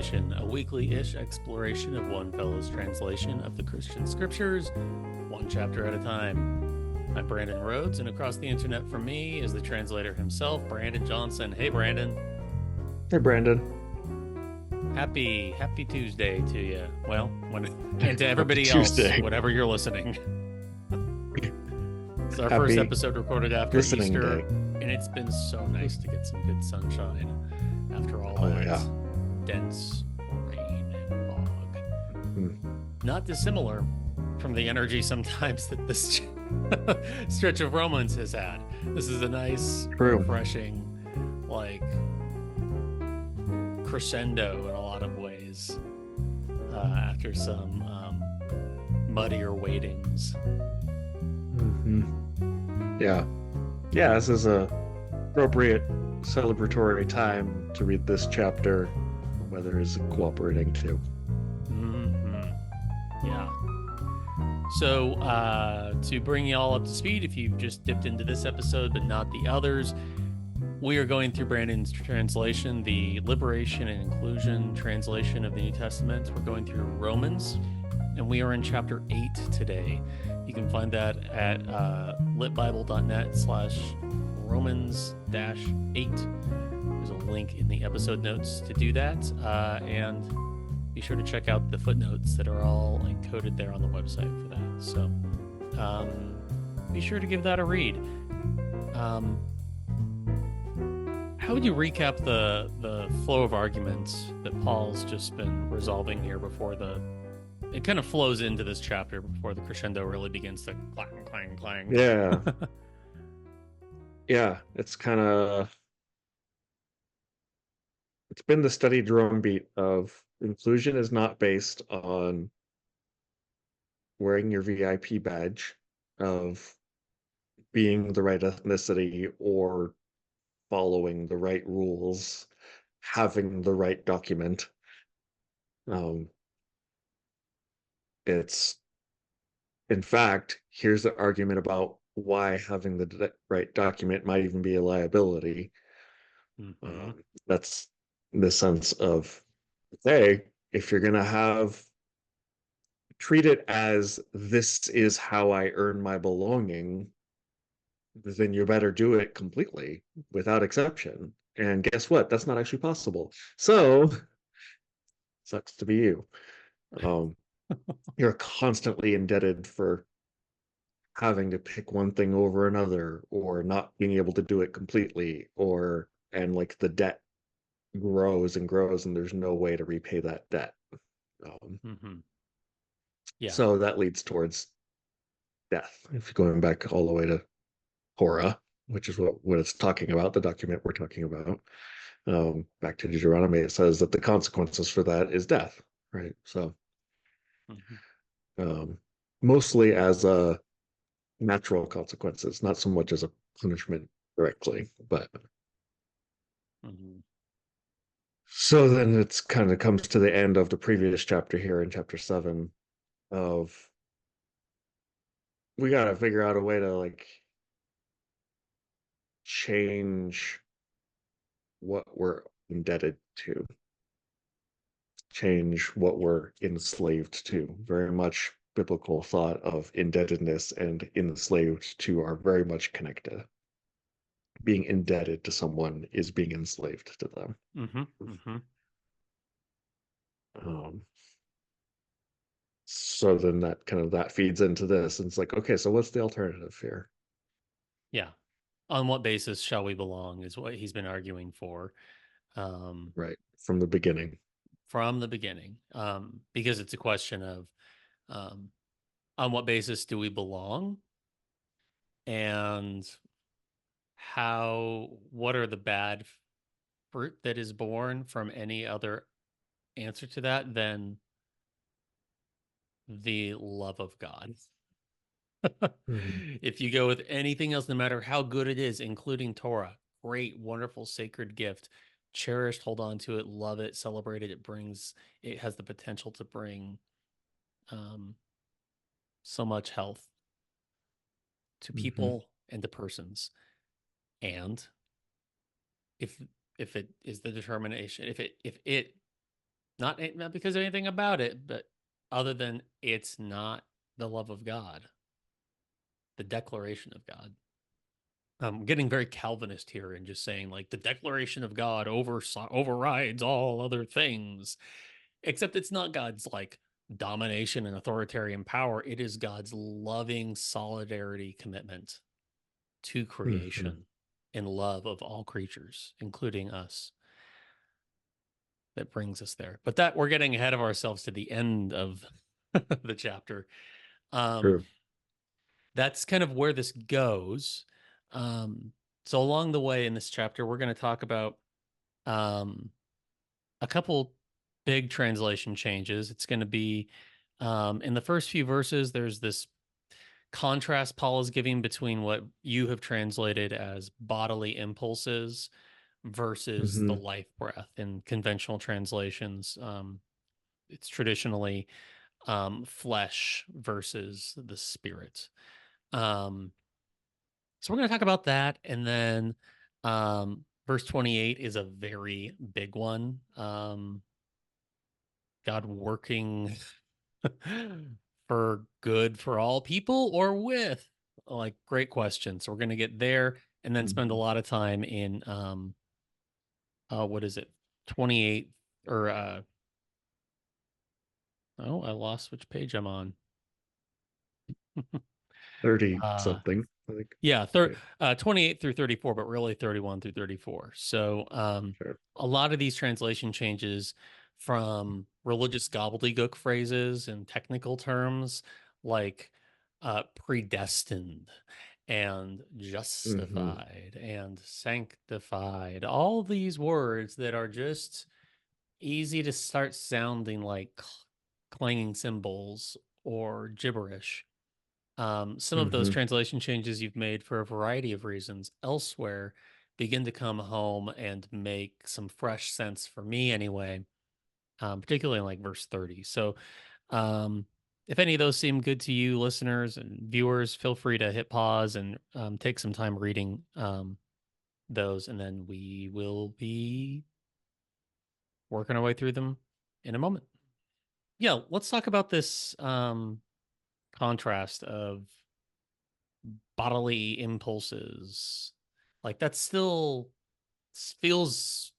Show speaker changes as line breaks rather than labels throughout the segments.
Translation, a weekly-ish exploration of one fellow's translation of the Christian scriptures, one chapter at a time. I'm Brandon Rhodes, and across the internet from me is the translator himself, Brandon Johnson. Hey, Brandon.
Hey, Brandon.
Happy Tuesday to you. Well, and to everybody
Happy
else,
Tuesday.
whatever you're listening. It's our first
Happy
episode recorded after
listening
Easter,
day.
and it's been so nice to get some good sunshine after all
Oh,
that
yeah.
dense rain and fog.
Mm.
Not dissimilar from the energy sometimes that this stretch of Romans has had. This is a nice,
True.
refreshing, like crescendo in a lot of ways after some muddier wadings.
Mm-hmm. Yeah. This is a appropriate celebratory time to read this chapter. Weather is cooperating too.
Mm-hmm. Yeah. So to bring you all up to speed, if you've just dipped into this episode but not the others, we are going through Brandon's translation, the Liberation and Inclusion translation of the New Testament. We're going through Romans, and we are in chapter 8 today. You can find that at litbible.net/Romans-8. There's a link in the episode notes to do that. And be sure to check out the footnotes that are all encoded there on the website for that. So be sure to give that a read. How would you recap the flow of arguments that Paul's just been resolving here before it kind of flows into this chapter before the crescendo really begins to clang, clang, clang?
Yeah. Yeah, it's been the steady drumbeat of inclusion is not based on wearing your VIP badge, of being the right ethnicity, or following the right rules, having the right document. It's, in fact, here's the argument about why having the right document might even be a liability.
Mm-hmm.
That's the sense of, hey, if you're going to treat it as this is how I earn my belonging, then you better do it completely without exception. And guess what? That's not actually possible. So, sucks to be you. You're constantly indebted for having to pick one thing over another, or not being able to do it completely, and like the debt grows and grows and there's no way to repay that debt.
Mm-hmm. Yeah.
So that leads towards death. If you're going back all the way to Torah, which is what it's talking about, the document we're talking about, back to Deuteronomy, it says that the consequences for that is death, right? So
Mm-hmm.
Mostly as a natural consequences, not so much as a punishment directly, but
Mm-hmm.
so then it's kind of comes to the end of the previous chapter here in chapter 7 of, we got to figure out a way to like change what we're indebted to, change what we're enslaved to. Very much biblical thought of indebtedness and enslaved to are very much connected. Being indebted to someone is being enslaved to them.
Mm-hmm. Mm-hmm.
So then that feeds into this, and it's like, okay, so what's the alternative here?
Yeah. On what basis shall we belong is what he's been arguing for.
Right from the beginning.
From the beginning, because it's a question of on what basis do we belong, and what are the bad fruit that is born from any other answer to that than the love of God.
Mhm.
If you go with anything else, no matter how good it is, including Torah, great, wonderful, sacred gift, cherished, hold on to it, love it, celebrate it. It has the potential to bring so much health to
Mhm.
people and to persons. And if it is the determination, if it Not because of anything about it, but other than it's not the love of God, the declaration of God. I'm getting very Calvinist here and just saying like the declaration of God overrides all other things, except it's not God's like domination and authoritarian power. It is God's loving solidarity commitment to
Hmm.
creation and love of all creatures, including us, that brings us there. But that we're getting ahead of ourselves to the end of the chapter. Um,
True.
that's kind of where this goes. Um, so along the way in this chapter, we're going to talk about um, a couple big translation changes. It's going to be in the first few verses, there's this contrast Paul is giving between what you have translated as bodily impulses versus the
Hmm.
life breath in conventional translations. It's traditionally flesh versus the spirit. Um, so we're going to talk about that. And then verse 28 is a very big one. God working for good for all people or with? Like, great question. So we're going to get there and then spend a
Hmm.
lot of time in, what is it? 28 or, oh, I lost which page I'm on.
30
Uh,
something, I think.
Yeah,
Yeah,
28 through 34, but really 31 through 34. So,
sure.
a lot of these translation changes from religious gobbledygook phrases and technical terms like predestined and
Hmm.
justified and sanctified, all these words that are just easy to start sounding like clanging cymbals or gibberish. Some of those
Hmm.
translation changes you've made for a variety of reasons elsewhere begin to come home and make some fresh sense for me anyway, particularly in like verse 30. So, um, if any of those seem good to you, listeners and viewers, feel free to hit pause and take some time reading those, and then we will be working our way through them in a moment. Yeah, let's talk about this contrast of bodily impulses. Like that still feels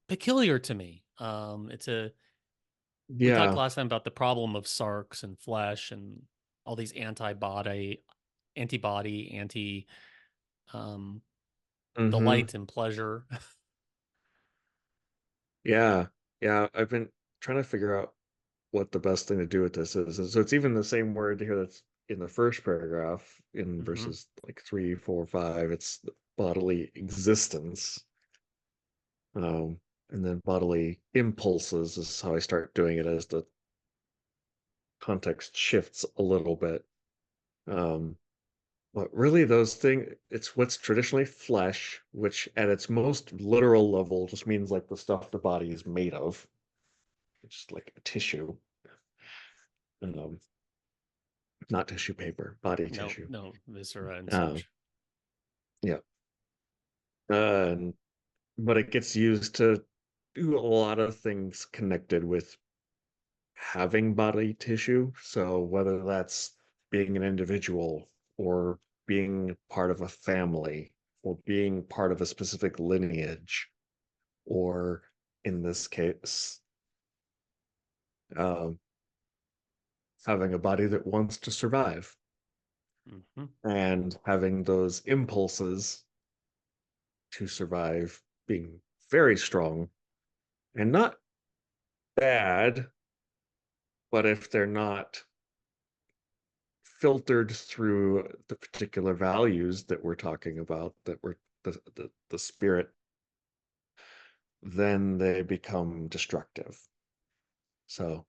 peculiar to me. It's a we talked
Yeah.
last time about the problem of sarx and flesh and all these antibody, anti um
Hmm.
delight and pleasure.
Yeah. Yeah. I've been trying to figure out what the best thing to do with this is. And so it's even the same word here that's in the first paragraph in
Hmm.
verses like 3, 4, 5. It's the bodily existence. And then bodily impulses is how I start doing it as the context shifts a little bit. Um, but really, those things, it's what's traditionally flesh, which at its most literal level just means like the stuff the body is made of. It's like a tissue, um, not tissue paper, body
No,
tissue.
no, viscera and
Uh,
such.
yeah. And but it gets used to do a lot of things connected with having body tissue. So whether that's being an individual or being part of a family or being part of a specific lineage, or in this case, um, having a body that wants to survive
Hmm.
and having those impulses to survive being very strong and not bad, but if they're not filtered through the particular values that we're talking about, that were the spirit, then they become destructive. So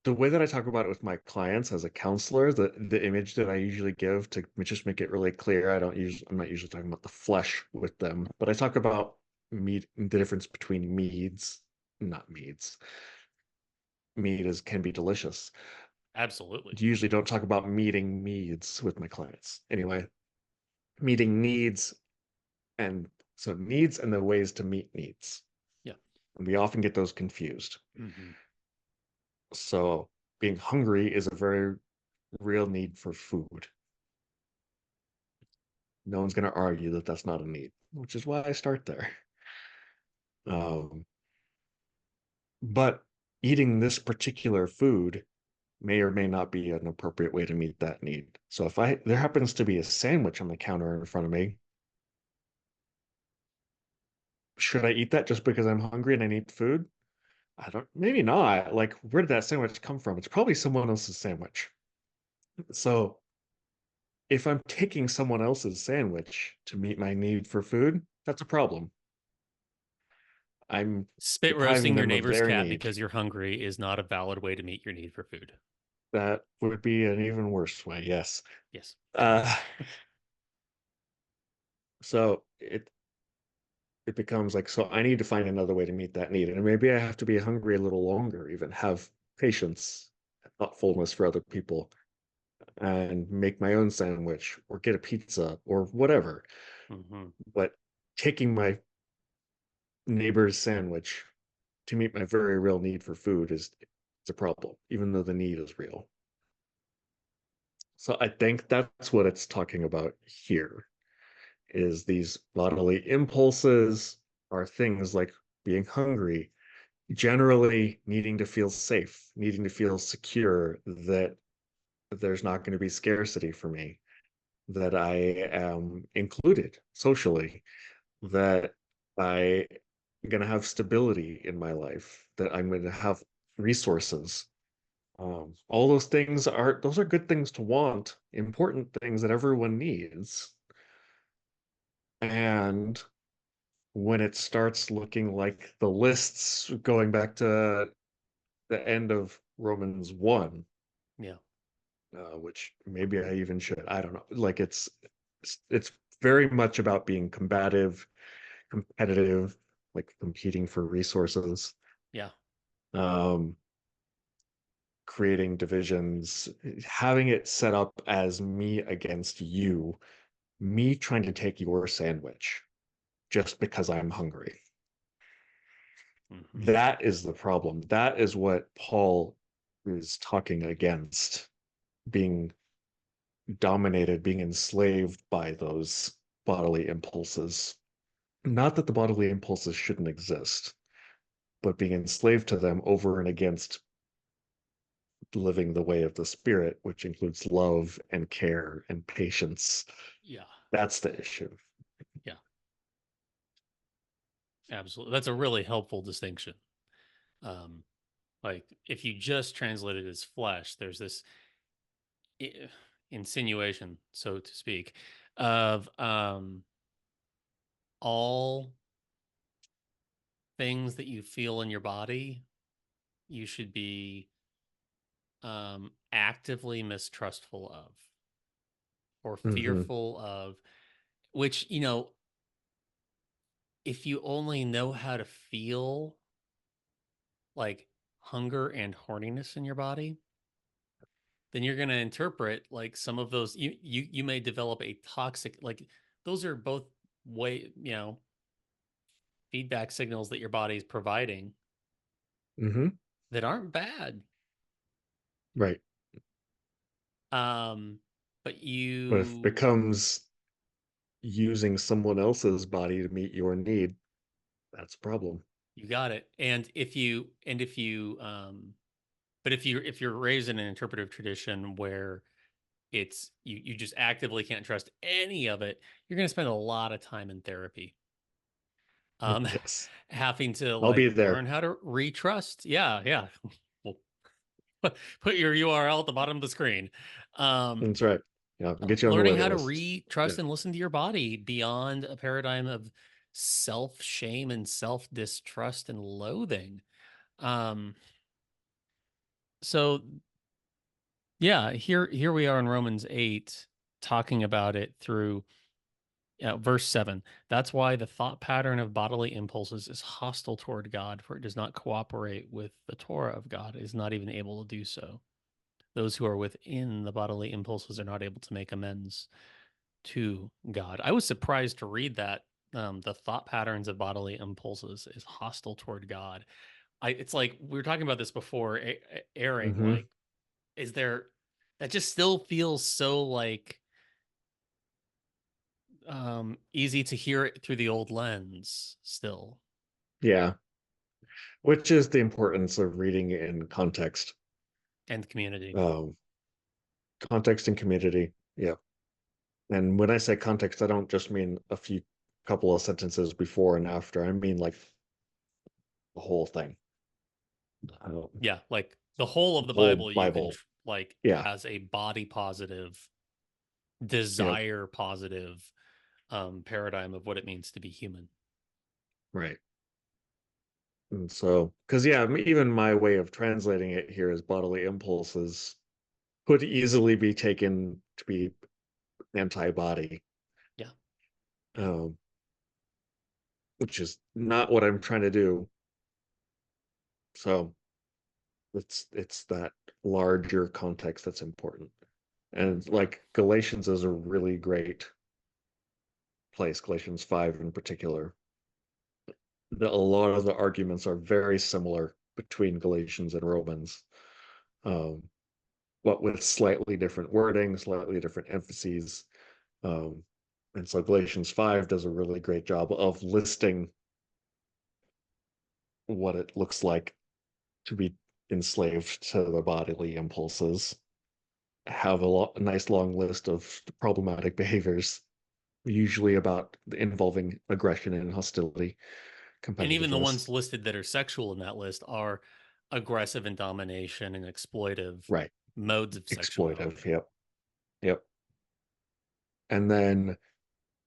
the way that I talk about it with my clients as a counselor, the image that I usually give to just make it really clear, I'm not usually talking about the flesh with them, but I talk about meat, the difference between meads, not meads. Mead is can be delicious.
Absolutely.
Usually don't talk about meeting needs with my clients. Anyway, meeting needs. And so needs and the ways to meet needs.
Yeah.
And we often get those confused.
Mm-hmm.
So being hungry is a very real need for food. No one's going to argue that that's not a need, which is why I start there. Um, but eating this particular food may or may not be an appropriate way to meet that need. So if there happens to be a sandwich on the counter in front of me, should I eat that just because I'm hungry and I need food? I don't, maybe not. Like, where did that sandwich come from? It's probably someone else's sandwich. So if I'm taking someone else's sandwich to meet my need for food, that's a problem. I'm
Spit
depriving
roasting your
them of
neighbor's
their
cat
need.
because you're hungry is not a valid way to meet your need for food.
That would be an even worse way, yes.
Yes.
Uh, so it becomes like, so I need to find another way to meet that need. And maybe I have to be hungry a little longer, even have patience, thoughtfulness for other people, and make my own sandwich or get a pizza or whatever.
Mm-hmm.
But taking my neighbor's sandwich to meet my very real need for food is it's a problem, even though the need is real. So I think that's what it's talking about here is these bodily impulses are things like being hungry, generally needing to feel safe, needing to feel secure that there's not going to be scarcity for me, that I am included socially, that I am going to have stability in my life, that I'm going to have resources. All those are good things to want, important things that everyone needs. And when it starts looking like the lists going back to the end of Romans 1,
Yeah.
which maybe I even should, I don't know. Like it's very much about being combative, competitive, like competing for resources,
Yeah.
um, creating divisions, having it set up as me against you, me trying to take your sandwich just because I'm hungry.
Mm-hmm.
That is the problem. That is what Paul is talking against, being dominated, being enslaved by those bodily impulses. Not that the bodily impulses shouldn't exist, but being enslaved to them over and against living the way of the spirit, which includes love and care and patience.
Yeah.
That's the issue.
Yeah. Absolutely. That's a really helpful distinction. Um, like if you just translate it as flesh, there's this insinuation, so to speak, of all things that you feel in your body, you should be actively mistrustful of or
Mm-hmm.
fearful of, which, you know, if you only know how to feel like hunger and horniness in your body, then you're going to interpret like some of those you may develop a toxic, like those are both way, you know, feedback signals that your body is providing
Mm-hmm.
that aren't bad.
Right.
Um, but
But if it
you
becomes using someone else's body to meet your need, that's a problem.
you got it. And if you but if you're raised in an interpretive tradition where it's you just actively can't trust any of it, you're going to spend a lot of time in therapy. Um,
Yes.
having to
I'll
like
be
learn
there.
how to retrust. Yeah, yeah. Well, put your URL at the bottom of the screen. Um,
That's right. Yeah, get you on the
learning
waiting
how to
list. Yeah.
retrust and listen to your body beyond a paradigm of self shame and self distrust and loathing. Um, so yeah, here we are in Romans 8 talking about it through verse 7. That's why the thought pattern of bodily impulses is hostile toward God, for it does not cooperate with the Torah of God. It is not even able to do so. Those who are within the bodily impulses are not able to make amends to God. I was surprised to read that the thought patterns of bodily impulses is hostile toward God. It's like we were talking about this before airing.
Hmm.
Like, is there that just still feels so like easy to hear it through the old lens still.
Yeah, which is the importance of reading in context.
And community.
Um, Context and community. Yeah. And when I say context, I don't just mean a few couple of sentences before and after. I mean like the whole thing. The
Yeah, like the whole of the
whole
Bible you can
Bible.
like
Yeah.
as a body positive,
Yep.
desire positive paradigm of what it means to be human.
Right. And so, because yeah, even my way of translating it here as bodily impulses could easily be taken to be anti-body,
Yeah. Yeah.
um, which is not what I'm trying to do. So it's that larger context that's important. And like Galatians is a really great place, Galatians 5 in particular. A lot of the arguments are very similar between Galatians and Romans, um, but with slightly different wording, slightly different emphases. Um, and so Galatians 5 does a really great job of listing what it looks like to be enslaved to the bodily impulses, have a nice long list of problematic behaviors, usually about involving aggression and hostility,
And even the
competitiveness.
ones listed that are sexual in that list are aggressive and domination and exploitive
Right.
modes of
Exploitive.
sexuality.
Yep. Yep. And then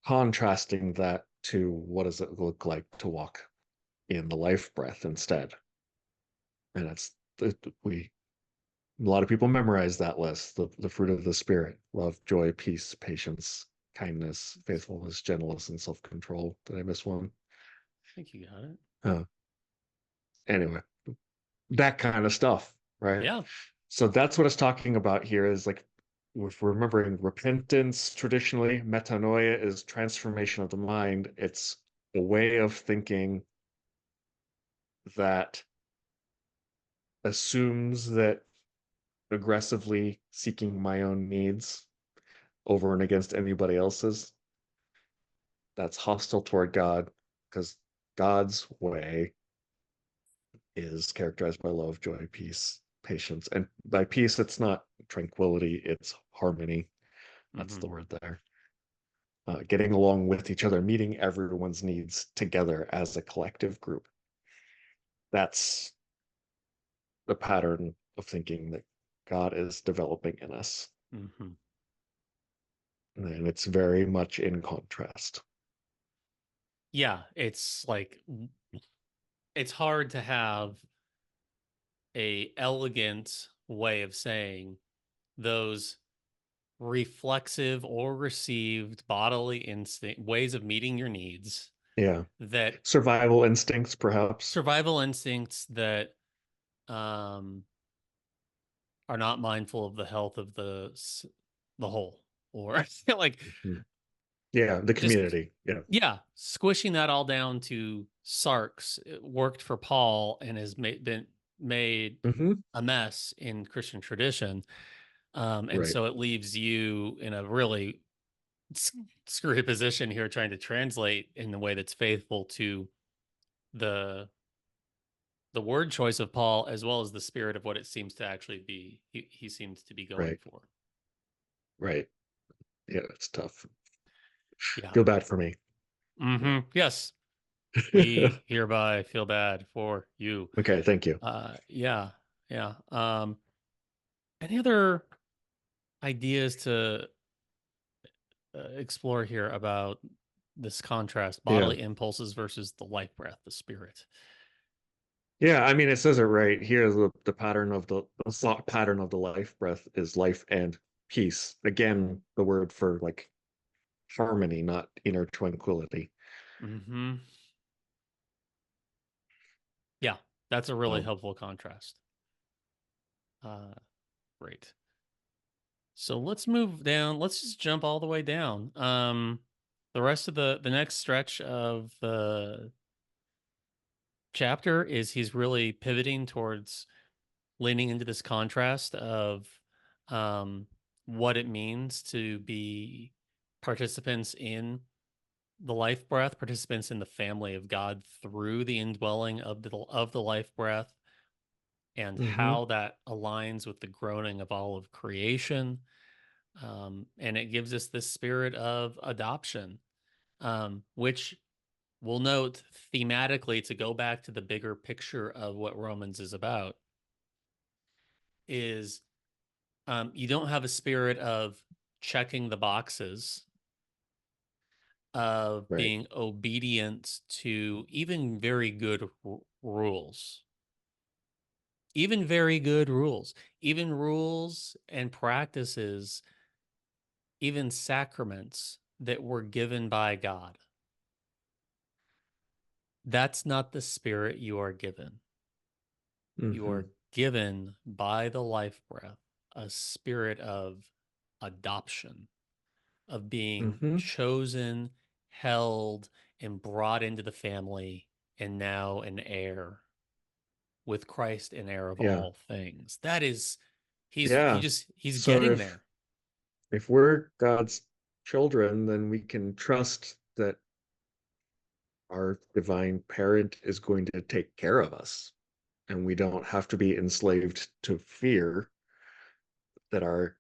contrasting that to what does it look like to walk in the life breath instead. And it's we a lot of people memorize that list, the fruit of the spirit: love, joy, peace, patience, kindness, faithfulness, gentleness, and self-control. Did I miss one?
I think you got it.
uh, anyway, that kind of stuff, right?
Yeah.
So that's what it's talking about here is like, if we're remembering repentance, traditionally metanoia is transformation of the mind. It's a way of thinking that assumes that aggressively seeking my own needs over and against anybody else's, that's hostile toward God, because God's way is characterized by love, joy, peace, patience. And by peace, it's not tranquility, it's harmony. That's
Mm-hmm.
the word there. Getting along with each other, meeting everyone's needs together as a collective group. That's the pattern of thinking that God is developing in us.
Mm-hmm.
And it's very much in contrast.
Yeah. It's like it's hard to have a elegant way of saying those reflexive or received bodily instinct ways of meeting your needs
Yeah.
that
Survival instincts, perhaps.
survival instincts that um are not mindful of the health of the whole or like
Mhm. Yeah, the
just
community. Yeah.
yeah squishing that all down to sarx it worked for Paul and has been made
Hmm.
a mess in Christian tradition. And
Right.
so it leaves you in a really screwy position here trying to translate in the way that's faithful to the the word choice of Paul as well as the spirit of what it seems to actually be he seems to be going
Right.
for.
Right. Yeah, it's tough.
Yeah.
Feel bad for me.
Yes. We hereby feel bad for you.
Okay, thank you.
Yeah. Yeah. Any other ideas to explore here about this contrast,
Yeah.
bodily impulses versus the life breath, the spirit?
Yeah, I mean, it says it right here. The pattern of the thought pattern of the life breath is life and peace. Again, the word for like harmony, not inner tranquility.
Hmm. Yeah, that's a really
Um,
helpful contrast. Uh, great. So let's move down. Let's just jump all the way down. the rest of the next stretch of the chapter is he's really pivoting towards leaning into this contrast of um, what it means to be participants in the life breath, participants in the family of God through the indwelling of the life breath, and
Mm-hmm.
how that aligns with the groaning of all of creation. And it gives us this spirit of adoption, which we'll note thematically to go back to the bigger picture of what Romans is about is you don't have a spirit of checking the boxes of
Right.
being obedient to even very good rules, even very good rules, even rules and practices, even sacraments that were given by God. That's not the spirit you are given. You
Mm-hmm.
are given by the life breath a spirit of adoption, of being
Mm-hmm.
chosen, held, and brought into the family, and now an heir with Christ, an heir of
Yeah.
all things. That is,
Yeah.
he's
So
getting there.
if we're God's children, then we can trust that our divine parent is going to take care of us, and we don't have to be enslaved to fear that our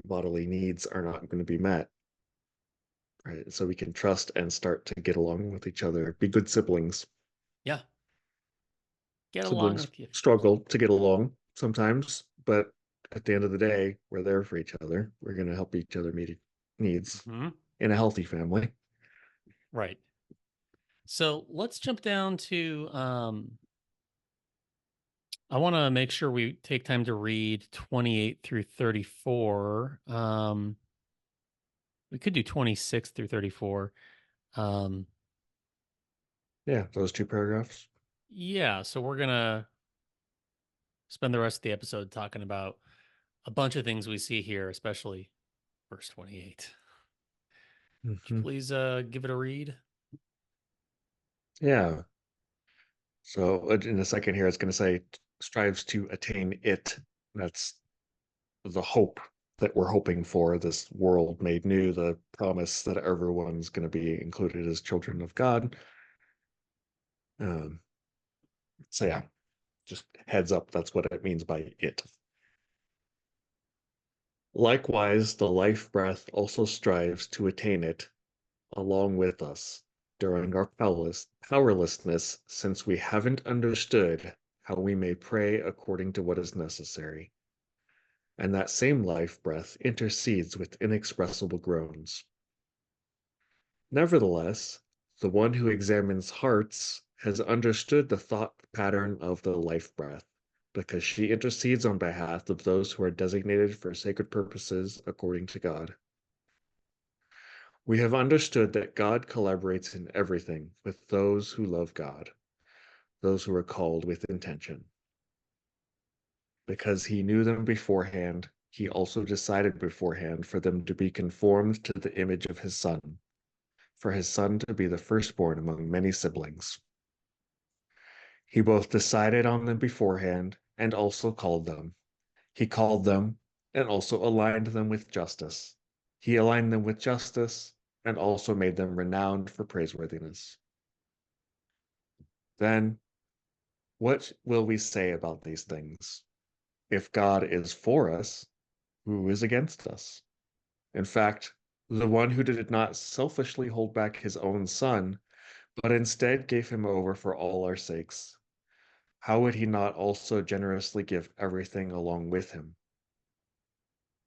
bodily needs are not going to be met. Right. So we can trust and start to get along with each other, be good siblings.
Yeah, get along
Siblings
with you.
struggle to get along sometimes, but at the end of the day, we're there for each other. We're going to help each other meet needs
Mm-hmm.
in a healthy family.
Right. So let's jump down to I want to make sure we take time to read 28 through 34. We could do 26 through 34. Um,
Yeah, those two paragraphs.
yeah, so we're gonna spend the rest of the episode talking about a bunch of things we see here, especially verse 28. Would you
Mm-hmm.
please give it a read?
Yeah. So in a second here, it's going to say strives to attain it. That's the hope that we're hoping for, this world made new, the promise that everyone's going to be included as children of God. Um, so yeah, just heads up, that's what it means by it. Likewise, the life breath also strives to attain it along with us during our powerlessness, since we haven't understood how we may pray according to what is necessary. And that same life breath intercedes with inexpressible groans. Nevertheless, the one who examines hearts has understood the thought pattern of the life breath, because she intercedes on behalf of those who are designated for sacred purposes according to God. We have understood that God collaborates in everything with those who love God, those who are called with intention. Because he knew them beforehand, he also decided beforehand for them to be conformed to the image of his Son, for his Son to be the firstborn among many siblings. He both decided on them beforehand and also called them. He called them and also aligned them with justice. He aligned them with justice and also made them renowned for praiseworthiness. Then, what will we say about these things? If God is for us, who is against us? In fact, the one who did not selfishly hold back his own son, but instead gave him over for all our sakes, how would he not also generously give everything along with him?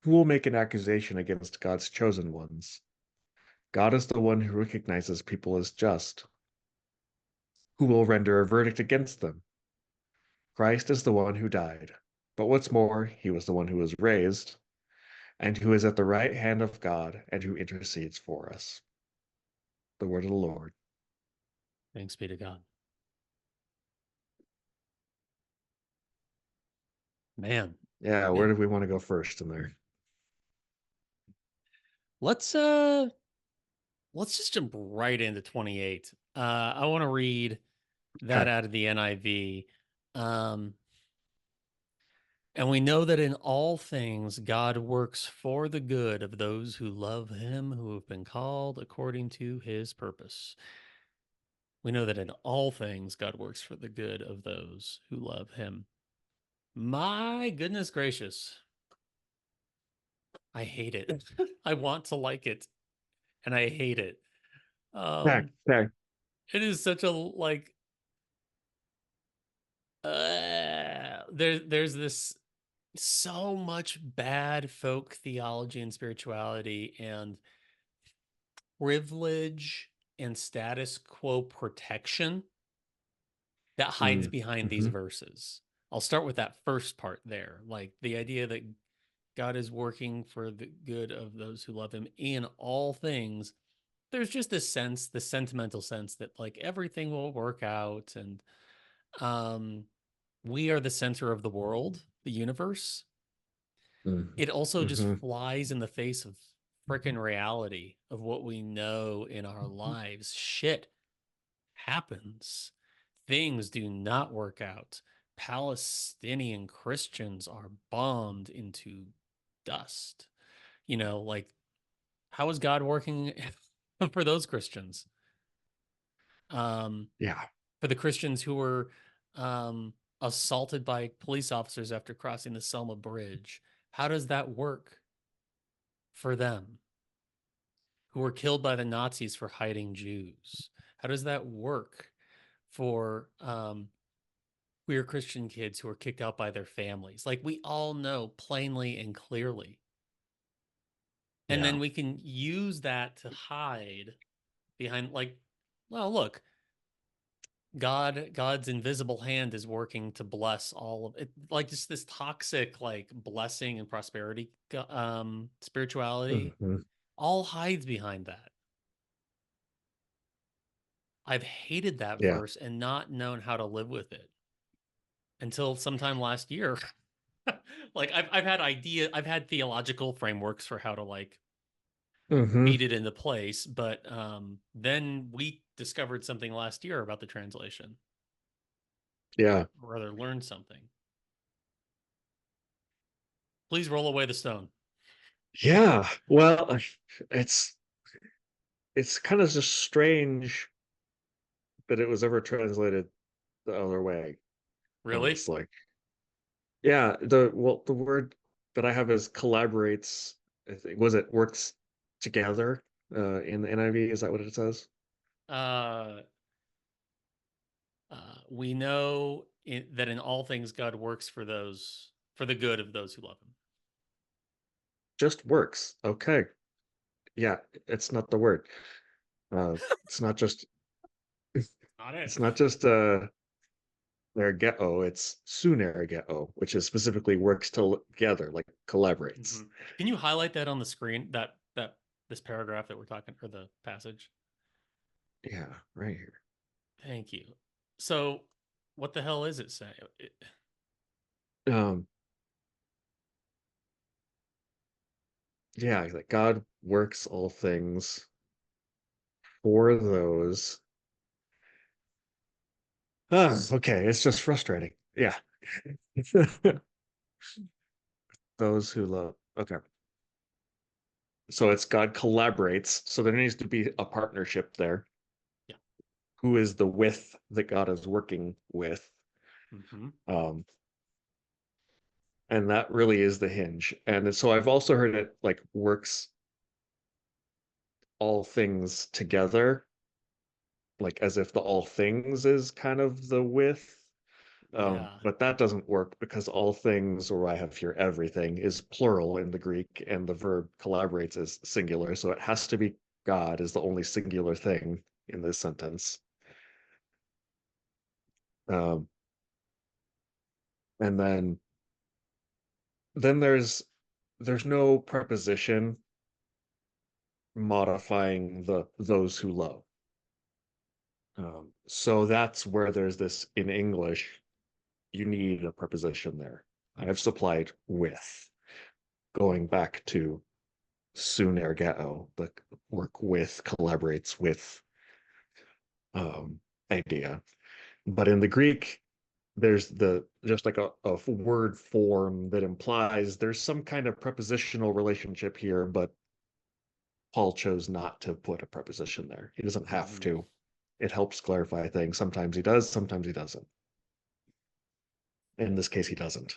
Who will make an accusation against God's chosen ones? God is the one who recognizes people as just. Who will render a verdict against them? Christ is the one who died. But what's more, he was the one who was raised, and who is at the right hand of God, and who intercedes for us. The word of the Lord.
Thanks be to God. Man,
Yeah, where
man.
did we want to go first in there?
Let's let's just jump right into 28. I want to read that
Okay.
out of the NIV. Um, and we know that in all things God works for the good of those who love him, who have been called according to his purpose. We know that in all things God works for the good of those who love him. My goodness gracious. I hate it. I want to like it and I hate it.
Okay.
Um,
Okay.
it is such a like there's this so much bad folk theology and spirituality and privilege and status quo protection that hides behind these
Mm-hmm.
verses. I'll start with that first part there, like the idea that God is working for the good of those who love him in all things. There's just this sense, this sentimental sense that like everything will work out and um we are the center of the world, the universe. It also just
Mm-hmm.
flies in the face of freaking reality of what we know in our lives. Shit happens. Things do not work out. Palestinian Christians are bombed into dust. Like how is God working for those Christians? Um,
Yeah.
for the Christians who were assaulted by police officers after crossing the Selma Bridge. How does that work for them? Who were killed by the Nazis for hiding Jews? How does that work for queer Christian kids who are kicked out by their families? Like we all know plainly and clearly. And
Yeah.
then we can use that to hide behind, like, well, look, God's invisible hand is working to bless all of it, like just this toxic, like blessing and prosperity, spirituality,
Mm-hmm.
all hides behind that. I've hated that
Yeah.
verse and not known how to live with it until sometime last year. Like I've had theological frameworks for how to like
Mm-hmm.
beat it into place, but then we discovered something last year about the translation,
Yeah.
or rather learned something. Please roll away the stone.
Yeah. Well, it's it's kind of just strange that it was ever translated the other way,
Really?
honestly. Yeah, the word that I have is collaborates. I think, was it works together in the NIV? Is that what it says?
Uh, we know that in all things God works for the good of those who love him.
Just works. Okay. Yeah, it's not the word. Uh, it's not just
Not it.
it's not just ergeo, it's sunergeo, which is specifically works together, like collaborates.
Mhm. Can you highlight that on the screen? That this paragraph that we're talking, or the passage?
Yeah, right here.
Thank you. So, what the hell is it saying?
Um, yeah, like God works all things for those. Okay, it's just frustrating. Yeah. Those who love. Okay. So it's God collaborates. So there needs to be a partnership there.
Yeah.
Who is the with that God is working with?
Mm-hmm.
Um, and that really is the hinge. And so I've also heard it like works all things together, like as if the all things is kind of the with.
Yeah.
But that doesn't work because all things, or I have here everything, is plural in the Greek, and the verb collaborates is singular. So it has to be God is the only singular thing in this sentence. Um, and then there's no preposition modifying the those who love. So that's where there's this in English, you need a preposition there. I have supplied with, going back to sunergeo, the work with, collaborates with idea. But in the Greek, there's the just like a word form that implies there's some kind of prepositional relationship here, but Paul chose not to put a preposition there. He doesn't have
Mhm.
to. It helps clarify things. Sometimes he does, sometimes he doesn't. In this case, he doesn't.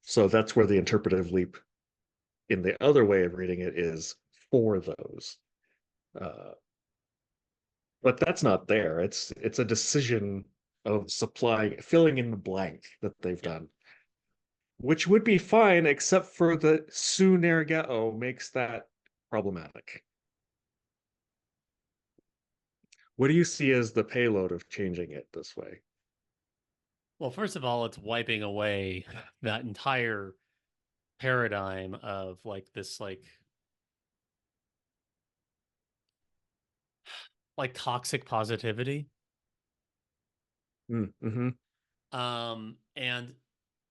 So that's where the interpretive leap in the other way of reading it is for those. Uh, but that's not there. It's a decision of supplying, filling in the blank that they've
Yeah.
done, which would be fine, except for the sunergeo makes that problematic. What do you see as the payload of changing it this way?
Well, first of all, it's wiping away that entire paradigm of like this like toxic positivity.
Mm-hmm.
And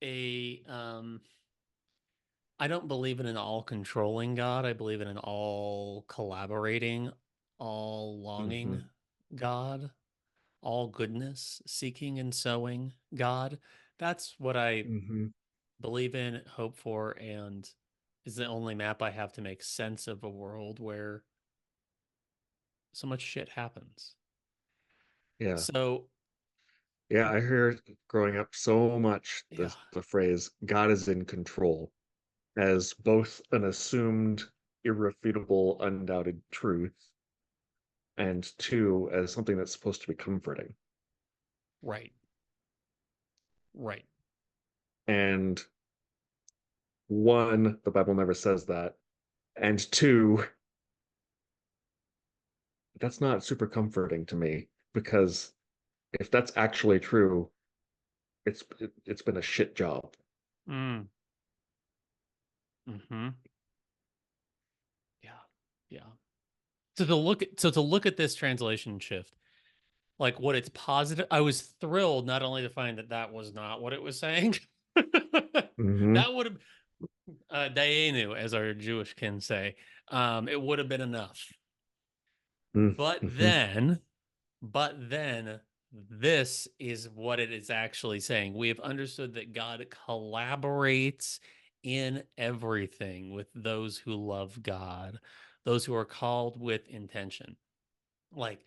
a I don't believe in an all controlling God. I believe in an all collaborating, all
Mm-hmm.
longing God, all goodness seeking and sowing God. That's what I
Mm-hmm.
believe in, hope for, and is the only map I have to make sense of a world where so much shit happens.
Yeah.
So,
Yeah, I heard growing up so much
yeah,
the phrase God is in control as both an assumed, irrefutable, undoubted truth, and two, as something that's supposed to be comforting.
right, right.
And one, the Bible never says that. And two, that's not super comforting to me because if that's actually true, it's been a shit job.
Mm, hmm. Yeah, yeah. To look at this translation shift, like what it's positive, I was thrilled not only to find that that was not what it was saying.
Mm-hmm.
That would have Dayenu, as our Jewish kin say, it would have been enough. But
Mm-hmm.
then, but then, this is what it is actually saying. We have understood that God collaborates in everything with those who love God, those who are called with intention. Like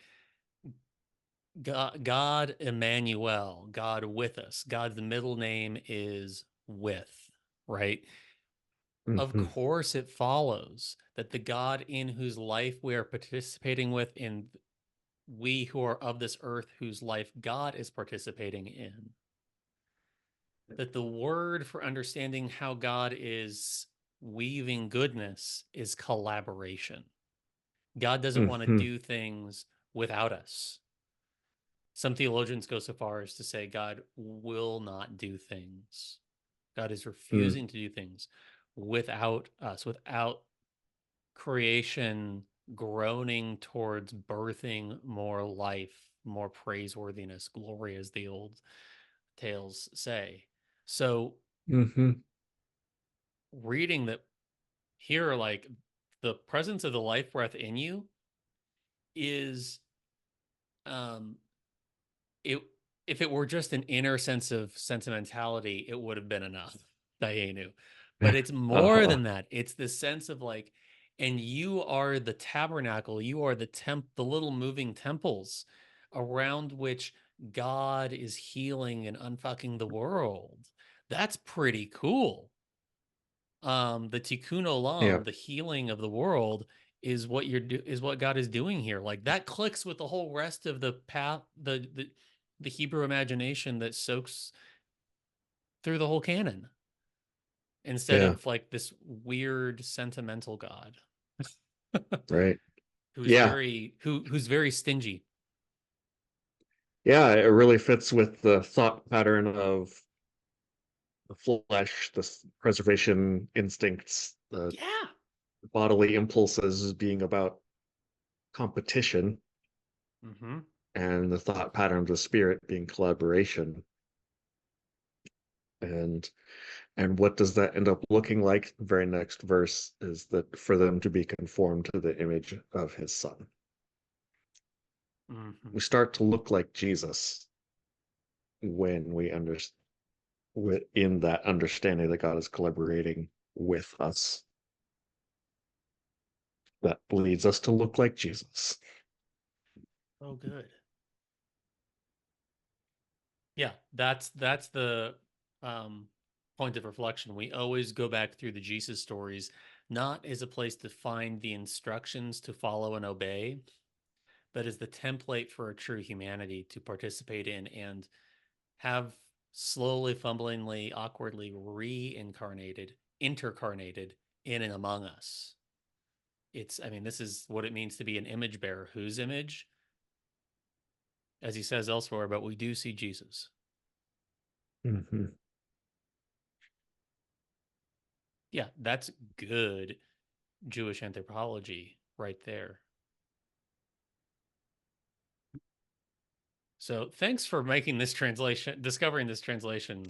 God Emmanuel, God with us. God's middle name is with, right? Of
Mm-hmm.
course, it follows that the God in whose life we are participating with, in we who are of this earth, whose life God is participating in, that the word for understanding how God is weaving goodness is collaboration. God doesn't want to
Mm-hmm.
do things without us. Some theologians go so far as to say God will not do things. God is
Mm-hmm.
refusing to do things without us, without creation groaning towards birthing more life, more praiseworthiness, glory, as the old tales say. So,
Mm-hmm.
reading that here, like the presence of the life breath in you is, um, it if it were just an inner sense of sentimentality, it would have been enough, Dayenu. But it's more
Uh-huh.
than that. It's the sense of like, and you are the tabernacle, you are the little moving temples around which God is healing and unfucking the world. That's pretty cool. The tikkun
Yeah.
olam, the healing of the world, is is what God is doing here. Like that clicks with the whole rest of the path, the Hebrew imagination that soaks through the whole canon, instead
Yeah.
of like this weird sentimental God
Right. Yeah.
who's very stingy.
Yeah, it really fits with the thought pattern of the flesh, the preservation instincts, the
Yeah.
bodily impulses being about competition,
Mm-hmm.
and the thought pattern of the spirit being collaboration. And And what does that end up looking like? The very next verse is that for them to be conformed to the image of his son.
Hmm.
We start to look like Jesus when we understand in that understanding that God is collaborating with us. That leads us to look like Jesus.
Oh, good. Yeah, that's the um, point of reflection. We always go back through the Jesus stories, not as a place to find the instructions to follow and obey, but as the template for a true humanity to participate in and have slowly, fumblingly, awkwardly reincarnated, intercarnated in and among us. I mean, this is what it means to be an image bearer. Whose image? As he says elsewhere, but we do see Jesus.
Mm-hmm.
Yeah, that's good Jewish anthropology right there. So thanks for making this translation, discovering this translation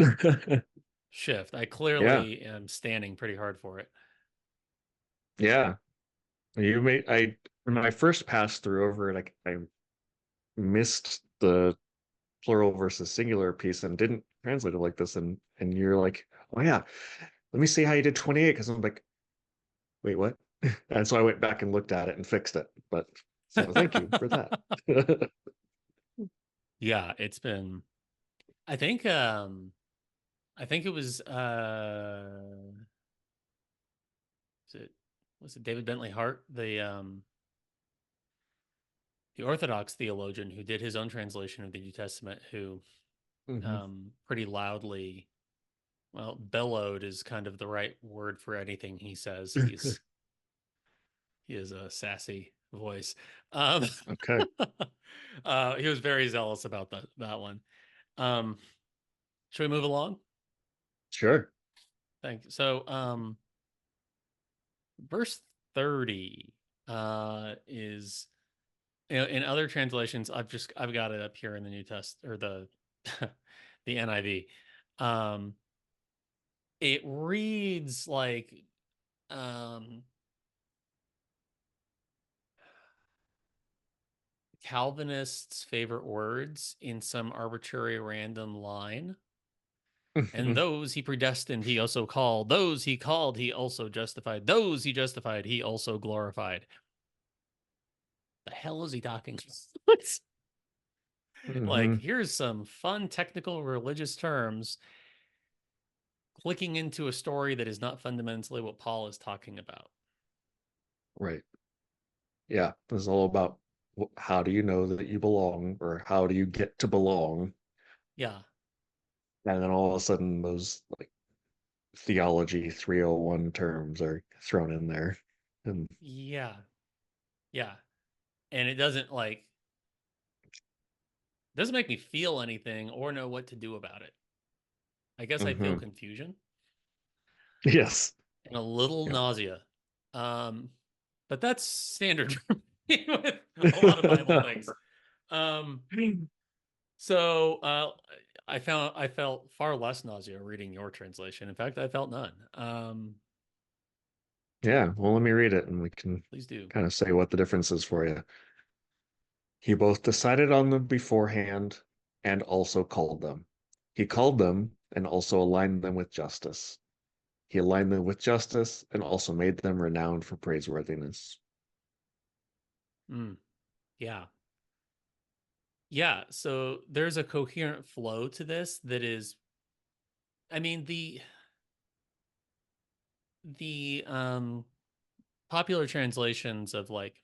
shift. I
Yeah,
clearly am standing pretty hard for it.
yeah. You made I when I first passed through over it, I missed the plural versus singular piece and didn't translate it like this. And you're like, oh yeah, let me see how you did 28 because I'm like, wait, what? And so I went back and looked at it and fixed it. But so thank you for that.
Yeah, it's been I think I think it was it David Bentley Hart, the Orthodox theologian who did his own translation of the New Testament, who
Hmm.
pretty loudly, well, bellowed is kind of the right word for anything he says. He is a sassy voice. Um,
Okay,
he was very zealous about that one. Um, should we move along?
sure.
Thank you. So, verse 30 is, you know, in other translations, I've got it up here in the New Test or the the NIV. Um, it reads like um Calvinists' favorite words in some arbitrary random line. And those he predestined, he also called. Those he called, he also justified. Those he justified, he also glorified. The hell is he talking? Like,
Hmm.
here's some fun technical religious terms clicking into a story that is not fundamentally what Paul is talking about.
Right. Yeah, this is all about how do you know that you belong or how do you get to belong?
Yeah.
And then all of a sudden those like theology 301 terms are thrown in there. And
Yeah. Yeah. And it doesn't make me feel anything or know what to do about it. I guess I feel
mhm.
confusion
Yes.
and a little
Yeah.
nausea. Um, but that's standard for me with a lot of Bible things. Um, so I felt far less nausea reading your translation. In fact, I felt none.
Yeah. Well, let me read it and we can
Please do.
kind of say what the difference is for you. He both decided on them beforehand and also called them. He called them and also aligned them with justice. He aligned them with justice and also made them renowned for praiseworthiness.
Mm, yeah. Yeah. So there's a coherent flow to this that is, I mean, the popular translations of like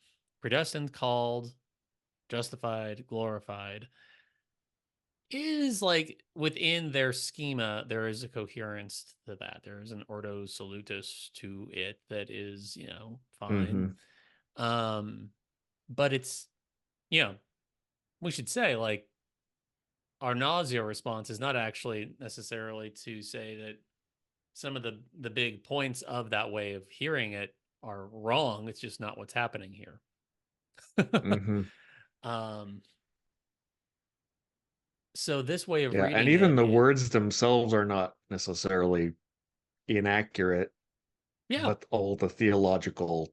predestined, called, justified, glorified is like within their schema, there is a coherence to that. There is an ordo salutis to it that is, you know, fine.
Hmm.
Um, but it's, you know, we should say like our nausea response is not actually necessarily to say that some of the big points of that way of hearing it are wrong. It's just not what's happening here.
Hmm.
um, so this way of
Yeah. And
reading
even
it,
the words themselves are not necessarily inaccurate,
Yeah.
but all the theological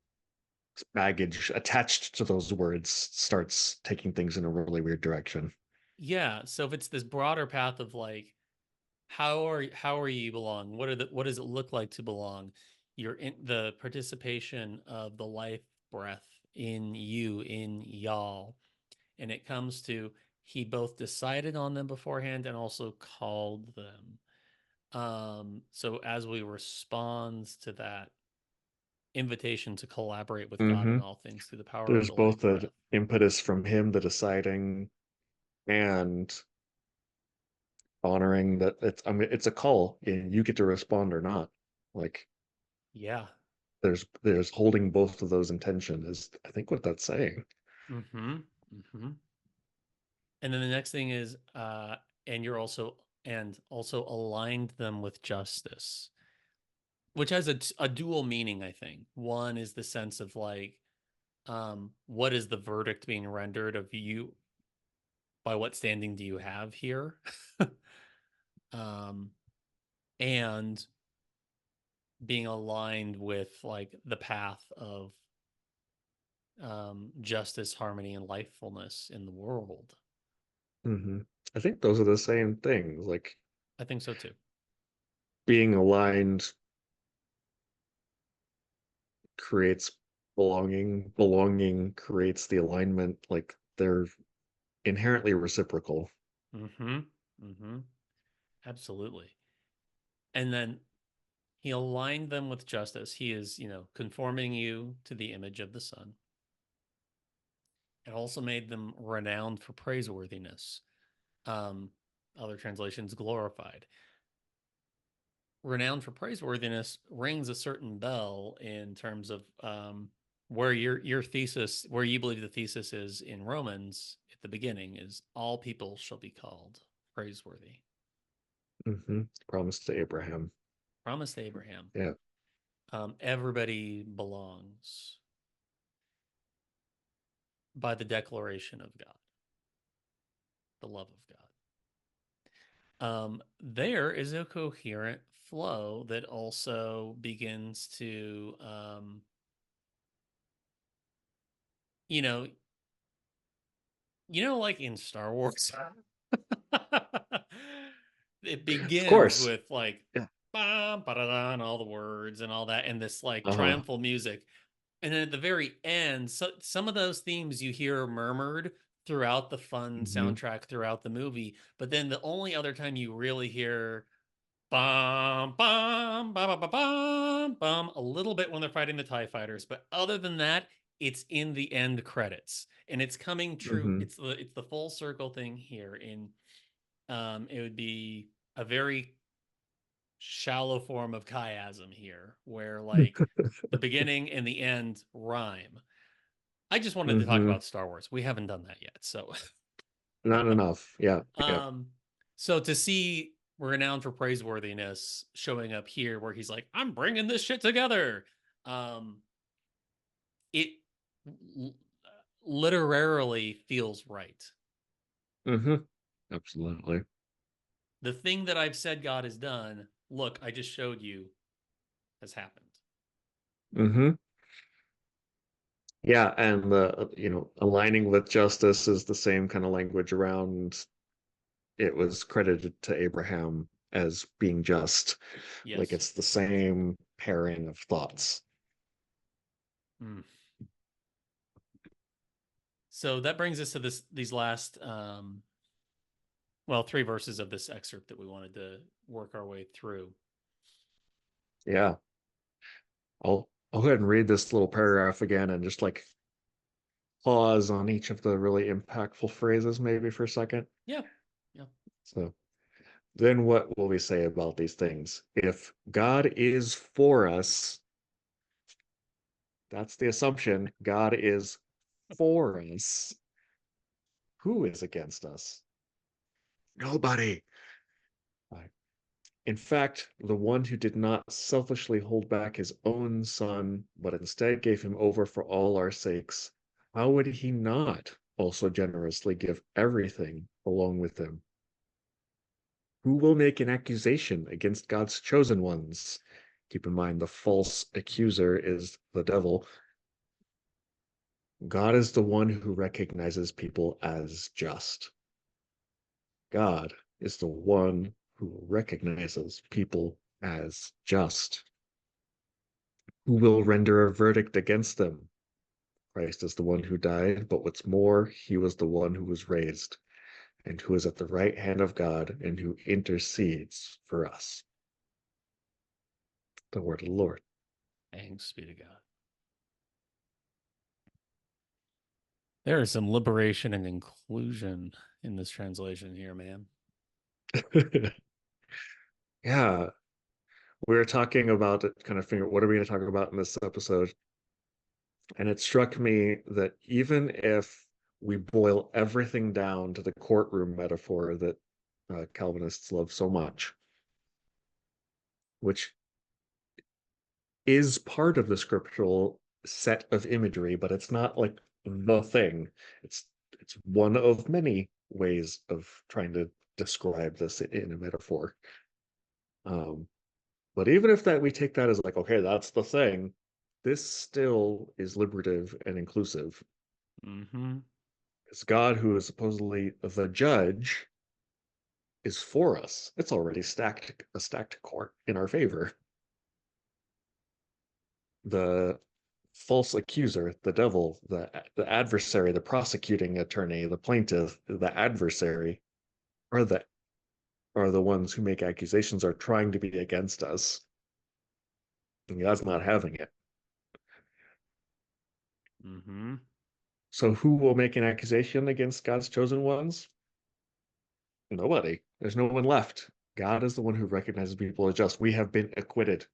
baggage attached to those words starts taking things in a really weird direction.
Yeah. So if it's this broader path of like, how are you belong? What does it look like to belong? You're in the participation of the life breath in you, in y'all. And it comes to he both decided on them beforehand and also called them. So as we respond to that invitation to collaborate with God in
Mm-hmm.
all things through the power of
There's
the life
both an
breath.
impetus from him, the deciding, and honoring that it's, I mean, it's a call and you get to respond or not. Like
Yeah.
there's holding both of those intention is I think what that's saying.
Mm-hmm. Mm-hmm. And then the next thing is, and you're also and also aligned them with justice, which has a dual meaning, I think. One is the sense of like, what is the verdict being rendered of you? By what standing do you have here? um, and being aligned with like the path of justice, harmony, and lifefulness in the world.
Mm-hmm. I think those are the same things. Like
I think so too.
being aligned creates belonging, belonging creates the alignment. Like they're inherently reciprocal.
Mm-hmm. Mm-hmm. Absolutely. And then he aligned them with justice. He is, conforming you to the image of the Son. It also made them renowned for praiseworthiness. Um, Other translations glorified. Renowned for praiseworthiness rings a certain bell in terms of where your thesis, where you believe the thesis is in Romans at the beginning, is all people shall be called praiseworthy.
Mm-hmm. Promise to Abraham.
Promise to Abraham.
Yeah.
Everybody belongs by the declaration of God, the love of God. There is a coherent flow that also begins to, you know, like in Star Wars, it
Of
begins
course.
with like,
Yeah.
bam, ba-da-da, and all the words and all that, and this like
Uh-huh.
triumphal music. And then at the very end, so some of those themes you hear murmured throughout the fun
Mm-hmm.
soundtrack throughout the movie. But then the only other time you really hear bum bum bum bum bum bum a little bit when they're fighting the TIE fighters, but other than that, it's in the end credits. And it's coming true.
Mm-hmm.
It's the full circle thing here. In it would be a very shallow form of chiasm here, where like the beginning and the end rhyme. I just wanted to talk
Mm-hmm.
about Star Wars. We haven't done that yet. So
Not enough. Yeah. Yeah.
um so to see renowned for praiseworthiness showing up here where he's like, I'm bringing this shit together. Um it literally feels right.
Mm-hmm. Absolutely.
The thing that I've said God has done, look, I just showed you, has happened.
Mm-hmm. Yeah, and the aligning with justice is the same kind of language around it was credited to Abraham as being just. Like
Yes.
it's the same pairing of thoughts.
Mm. So that brings us to these last three verses of this excerpt that we wanted to work our way through.
Yeah. I'll go ahead and read this little paragraph again and just like pause on each of the really impactful phrases maybe for a second.
Yeah. Yeah.
So then what will we say about these things? If God is for us, that's the assumption. God is for us. Who is against us? Nobody. Right. In fact, the one who did not selfishly hold back his own son, but instead gave him over for all our sakes, how would he not also generously give everything along with him? Who will make an accusation against God's chosen ones? Keep in mind, the false accuser is the devil. God is the one who recognizes people as just. God is the one who recognizes people as just, who will render a verdict against them. Christ is the one who died, but what's more, he was the one who was raised and who is at the right hand of God and who intercedes for us. The word of the Lord.
Thanks be to God. There is some liberation and inclusion in this translation here, man.
Yeah, we were talking about it, kind of figuring what are we going to talk about in this episode? And it struck me that even if we boil everything down to the courtroom metaphor that Calvinists love so much, which is part of the scriptural set of imagery, but it's not like the thing. It's one of many ways of trying to describe this in a metaphor. Um, but even if that we take that as like, okay, that's the thing, this still is liberative and inclusive.
Mm-hmm.
It's God who is supposedly the judge is for us. It's already stacked a stacked court in our favor. The false accuser, the devil, the adversary, the prosecuting attorney, the plaintiff, the adversary are the ones who make accusations are trying to be against us. And God's not having it.
Mm-hmm.
So who will make an accusation against God's chosen ones? Nobody. There's no one left. God is the one who recognizes people as just. We have been acquitted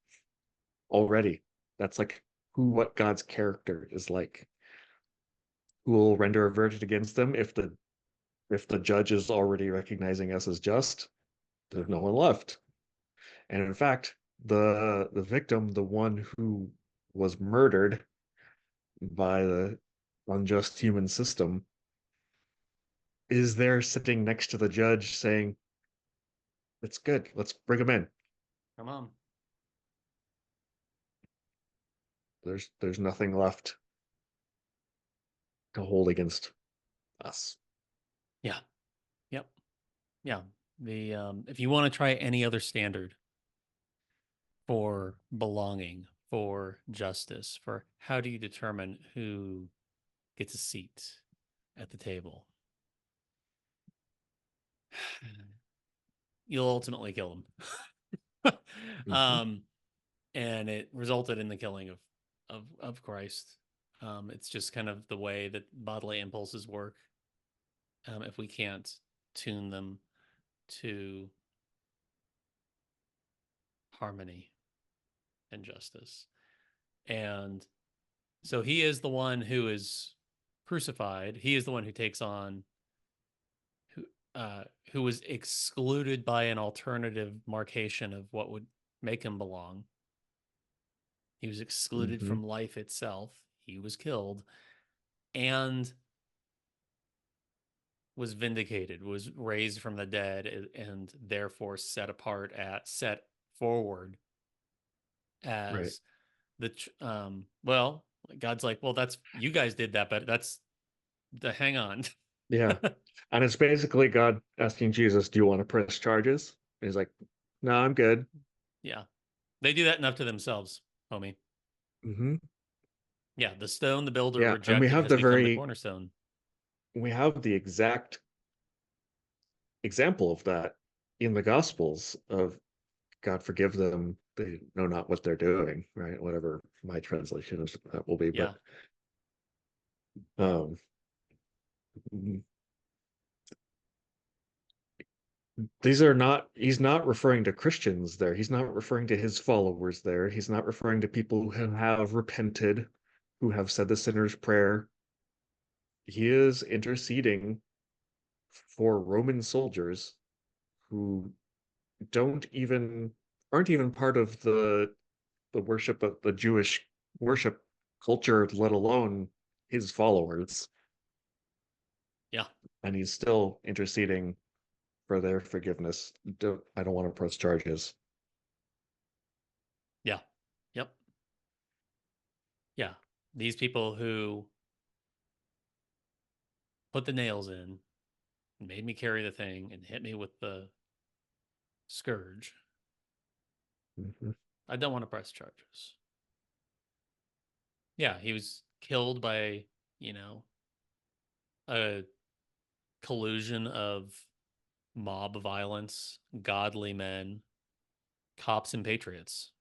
already. That's like what God's character is like. Who will render a verdict against them if the judge is already recognizing us as just? There's no one left. And in fact, the victim, the one who was murdered by the unjust human system, is there sitting next to the judge saying, "It's good. Let's bring him in."
Come on.
There's nothing left to hold against us.
Yeah. Yep. Yeah. The if you want to try any other standard for belonging, for justice, for how do you determine who gets a seat at the table, you'll ultimately kill them.
Mm-hmm.
And it resulted in the killing of Christ. It's just kind of the way that bodily impulses work. If we can't tune them to harmony and justice. And so he is the one who is crucified. He is the one who takes on who who was excluded by an alternative marcation of what would make him belong. He was excluded
Mm-hmm.
from life itself. He was killed and was vindicated, was raised from the dead, and therefore set forward
Right.
as well, God's like, well, that's you guys did that, but that's the hang on.
Yeah. And it's basically God asking Jesus, "Do you want to press charges?" And he's like, "No, I'm good."
Yeah. They do that enough to themselves, homie.
Mm-hmm.
Yeah, the stone the builder
Yeah. And we
rejected
have
has
the
become the
very
cornerstone.
we have the exact example of that in the Gospels of God forgive them, they know not what they're doing, right? Whatever my translation is that will be, but
Yeah.
um these are not he's not referring to Christians there. He's not referring to his followers there. He's not referring to people who have repented, who have said the sinner's prayer. He is interceding for Roman soldiers who don't even aren't even part of the worship of the Jewish worship culture, let alone his followers.
Yeah.
And he's still interceding for their forgiveness. I don't want to press charges.
Yeah. Yeah, these people who put the nails in, made me carry the thing, and hit me with the scourge.
Mhm.
I don't want to press charges. Yeah, he was killed by, you know, a collusion of mob violence, godly men, cops, and patriots.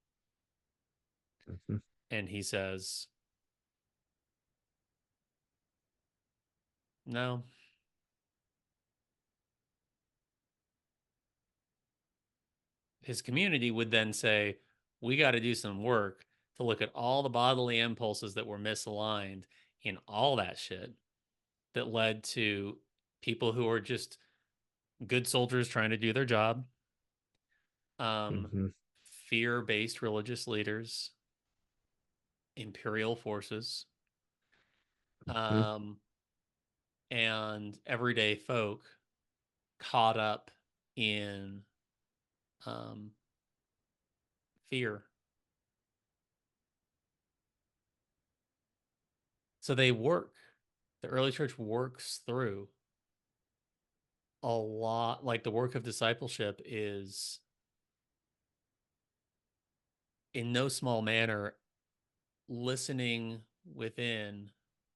Mhm.
And he says, no. His community would then say, we got to do some work to look at all the bodily impulses that were misaligned in all that shit that led to people who are just good soldiers trying to do their job, um,
Mhm.
fear based religious leaders, imperial forces,
Mhm.
um, and everyday folk caught up in um, fear. So they work. The early church works through a lot. Like the work of discipleship is in no small manner listening within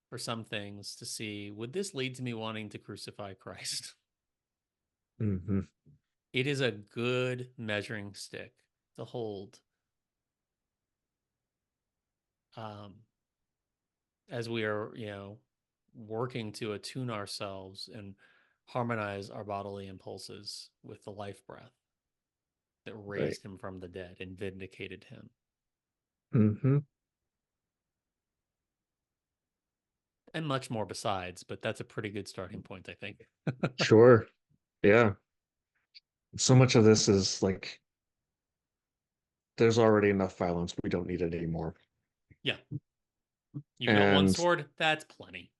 for some things to see, would this lead to me wanting to crucify Christ?
Mhm.
It is a good measuring stick to hold, um, as we are, working to attune ourselves and harmonize our bodily impulses with the life breath that
Right.
raised him from the dead and vindicated him.
Mhm.
And much more besides, but that's a pretty good starting point, I think.
Sure. Yeah. So much of this is like there's already enough violence. We don't need it anymore.
Yeah, you've got one
And
sword, that's plenty.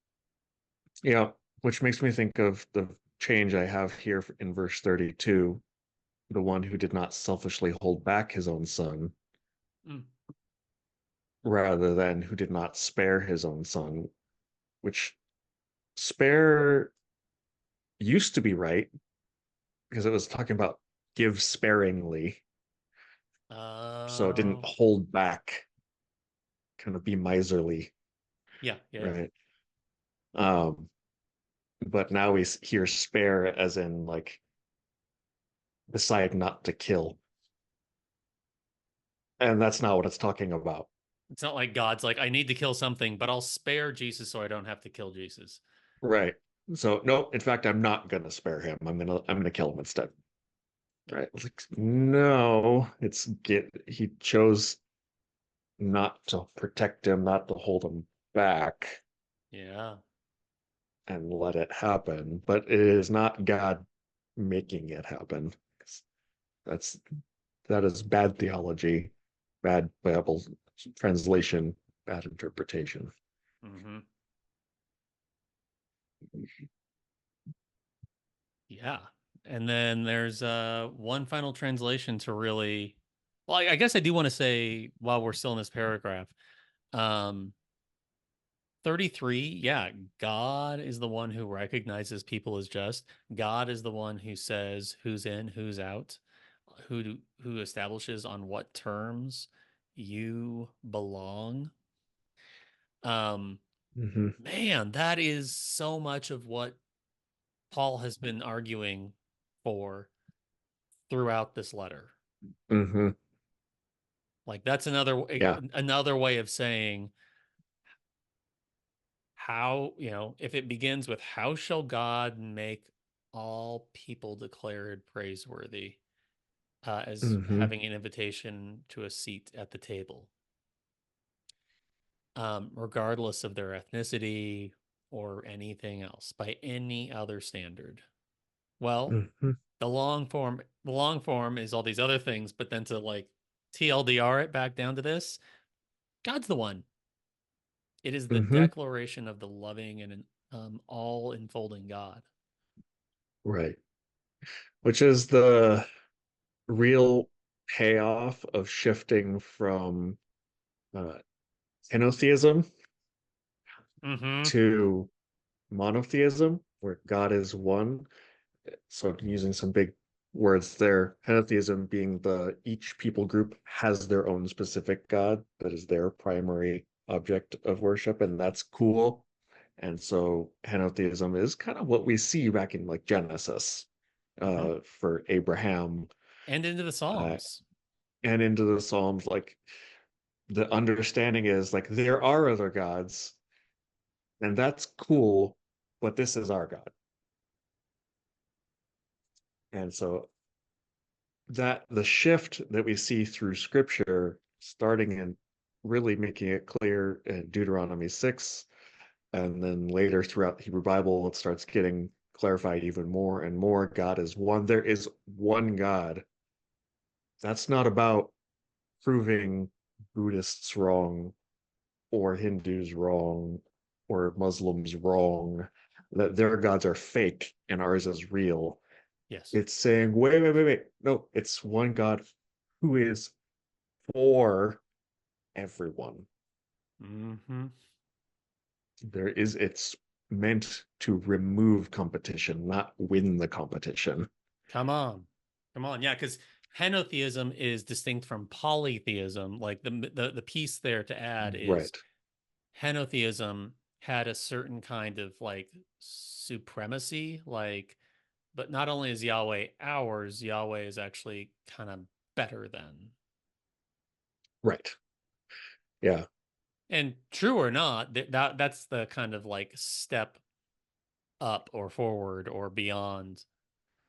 yeah, which makes me think of the change I have here in verse 32, the one who did not selfishly hold back his own son,
Mm.
rather than who did not spare his own son, which spare used to be right because it was talking about give sparingly. So it didn't
Oh,
hold back, kind of be miserly,
yeah, yeah, yeah.
right? Um, but now we hear spare as in like decide not to kill. And that's not what it's talking about.
It's not like God's like, I need to kill something, but I'll spare Jesus so I don't have to kill Jesus.
Right. So no, in fact, I'm not gonna spare him. I'm gonna kill him instead.
Yeah,
Right. Like, no, it's get he chose not to protect him, not to hold him back
yeah.
and let it happen. But it is not God making it happen. That's that is bad theology, bad Bible translation, bad interpretation.
Mm-hmm. Yeah. And then there's one final translation to really, well, I guess I do want to say while we're still in this paragraph, um, 33, yeah, God is the one who recognizes people as just. God is the one who says who's in, who's out, who establishes on what terms you belong. Um,
Mm-hmm.
man, that is so much of what Paul has been arguing for throughout this letter.
Mm-hmm.
Like that's
Yeah.
another way of saying how, if it begins with how shall God make all people declared praiseworthy, as
Mm-hmm.
having an invitation to a seat at the table, regardless of their ethnicity or anything else by any other standard. Well,
Mm-hmm.
the long form is all these other things, but then to like TLDR it back down to this, God's the one. It is the
Mm-hmm.
declaration of the loving and all enfolding God.
Right. Which is the real payoff of shifting from uh, henotheism
Mm-hmm.
to monotheism, where God is one. So I'm using some big words there. Henotheism being each people group has their own specific God that is their primary object of worship, and that's cool. And so henotheism is kind of what we see back in like Genesis
Mm-hmm.
for Abraham
And into the
uh,
Psalms.
and into the Psalms. Like the understanding is like there are other gods, and that's cool, but this is our God. And so that the shift that we see through scripture, starting and really making it clear in Deuteronomy 6, and then later throughout the Hebrew Bible, it starts getting clarified even more and more. God is one. There is one God. That's not about proving Buddhists wrong or Hindus wrong or Muslims wrong, that their gods are fake and ours is real.
Yes.
It's saying, wait, wait, wait, wait. No, it's one God who is for everyone.
Mm-hmm.
It's meant to remove competition, not win the competition.
Come on. Come on. Yeah, because henotheism is distinct from polytheism. Like the piece there to add is
Right.
henotheism had a certain kind of like supremacy, like, but not only is Yahweh ours, Yahweh is actually kind of better than.
Right. Yeah.
And true or not, that's the kind of like step up or forward or beyond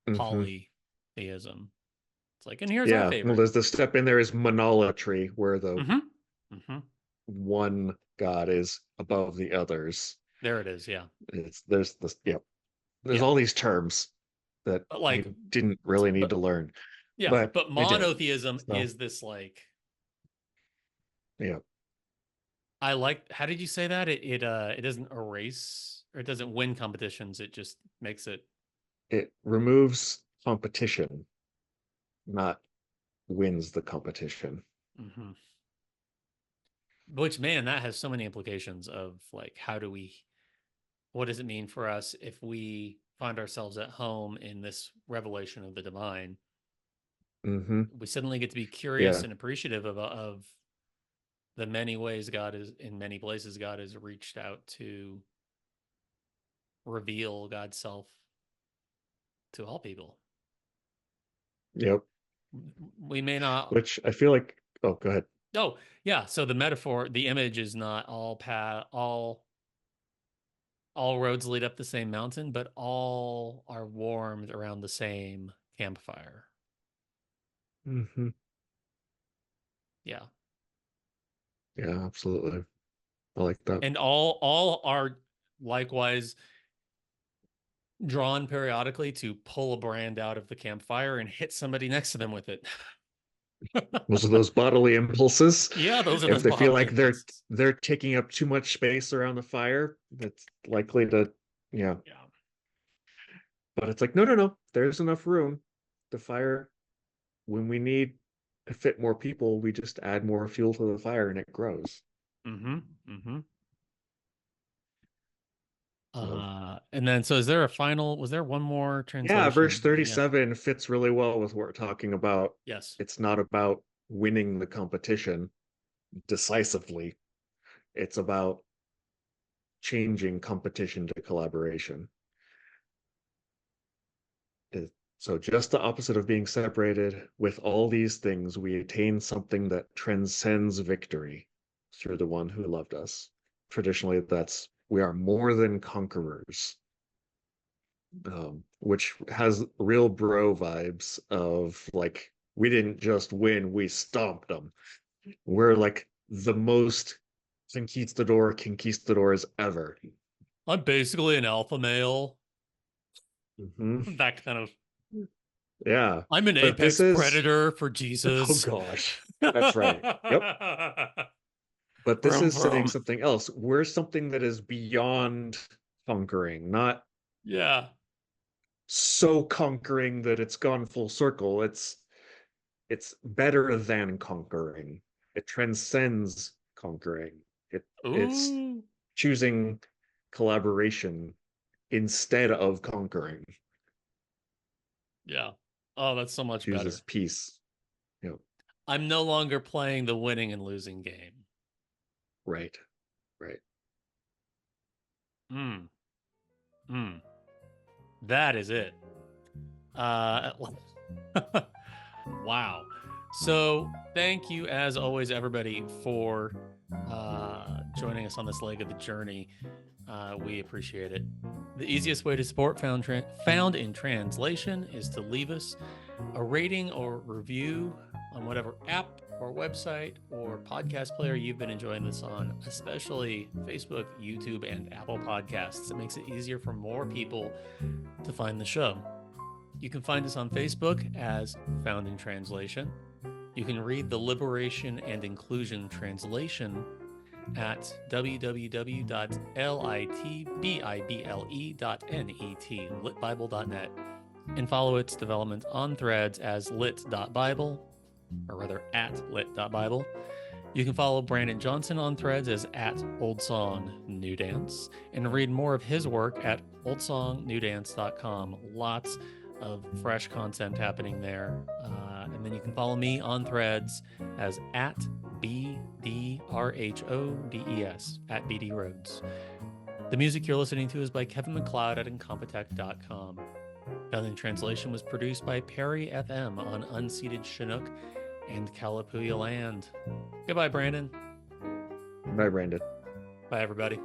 Hmm.
polytheism. It's like, and here's our
Yeah. Well,
favorite.
there's the step in there is monolatry, where the
Mm-hmm. Mm-hmm.
one God is above the others.
There it is. Yeah.
There's this, yeah. There's
Yeah.
all these terms that
But
I
like,
didn't really need
but
to learn,
yeah,
but
but
I did.
monotheism
So
is this like,
yeah,
I like, how did you say that? It doesn't erase or it doesn't win competitions. It just makes it.
it removes competition, not wins the competition.
Mhm. Which, man, that has so many implications of like, how do we, what does it mean for us if we find ourselves at home in this revelation of the divine?
Hmm.
We suddenly get to be curious
Yeah.
and appreciative of the many ways God is in many places God has reached out to reveal God's self to all people.
Yep.
We may not.
Which I feel like, oh, go ahead.
Oh, yeah. So the metaphor, the image is not all roads lead up the same mountain, but all are warmed around the same campfire.
Hmm.
Yeah.
Yeah, absolutely. I like that.
And all are likewise drawn periodically to pull a brand out of the campfire and hit somebody next to them with it.
Most of those bodily impulses,
Yeah, those are
if
those
they feel
bodily
like
impulses.
they're taking up too much space around the fire, that's likely to, yeah.
Yeah.
But it's like, no, no, no, there's enough room. The fire, when we need to fit more people, we just add more fuel to the fire and it grows.
Mm-hmm. Mm-hmm.
So
And then so is there a final, was there one more
yeah, verse
translation? Yeah.
37 fits really well with what we're talking about.
Yes.
It's not about winning the competition decisively. It's about changing competition to collaboration. So just the opposite of being separated, with all these things, we attain something that transcends victory through the one who loved us. Traditionally, that's we are more than conquerors, which has real bro vibes of like, we didn't just win, we stomped them. We're like the most conquistadors ever.
I'm basically an alpha male.
Hmm.
That kind of,
Yeah.
I'm an
But this
apex
is,
predator for
oh
Jesus.
gosh, that's right. Yep. But this
Vroom,
is saying
vroom.
something else. We're something that is beyond conquering, not
Yeah.
so conquering that it's gone full circle. It's better than conquering. It transcends conquering. It's
Ooh.
choosing collaboration instead of conquering.
Yeah. Oh, that's so much
Chooses
better.
peace. You know,
I'm no longer playing the winning and losing game.
right, right.
Hmm. Hmm. That is it. Uh, wow. So thank you, as always, everybody, for joining us on this leg of the journey. We appreciate it. The easiest way to support Found in Translation is to leave us a rating or review on whatever app or website or podcast player you've been enjoying this on, especially Facebook, YouTube, and Apple Podcasts. It makes it easier for more people to find the show. You can find us on Facebook as Found in Translation. You can read the Liberation and Inclusion Translation at www.litbible.net, litbible.net, and follow its development on Threads as lit.bible, or rather at lit.bible. You can follow Brandon Johnson on Threads as at Old Song New Dance, and read more of his work at oldsongnewdance.com. Lots of fresh content happening there. And then you can follow me on Threads as at BDRHODES, at BD Rhodes. The music you're listening to is by Kevin MacLeod at incompetech.com. Found in Translation was produced by Perry FM on unceded Chinook and Kalapuya land. Goodbye, Brandon.
Bye, Brandon.
Bye, everybody.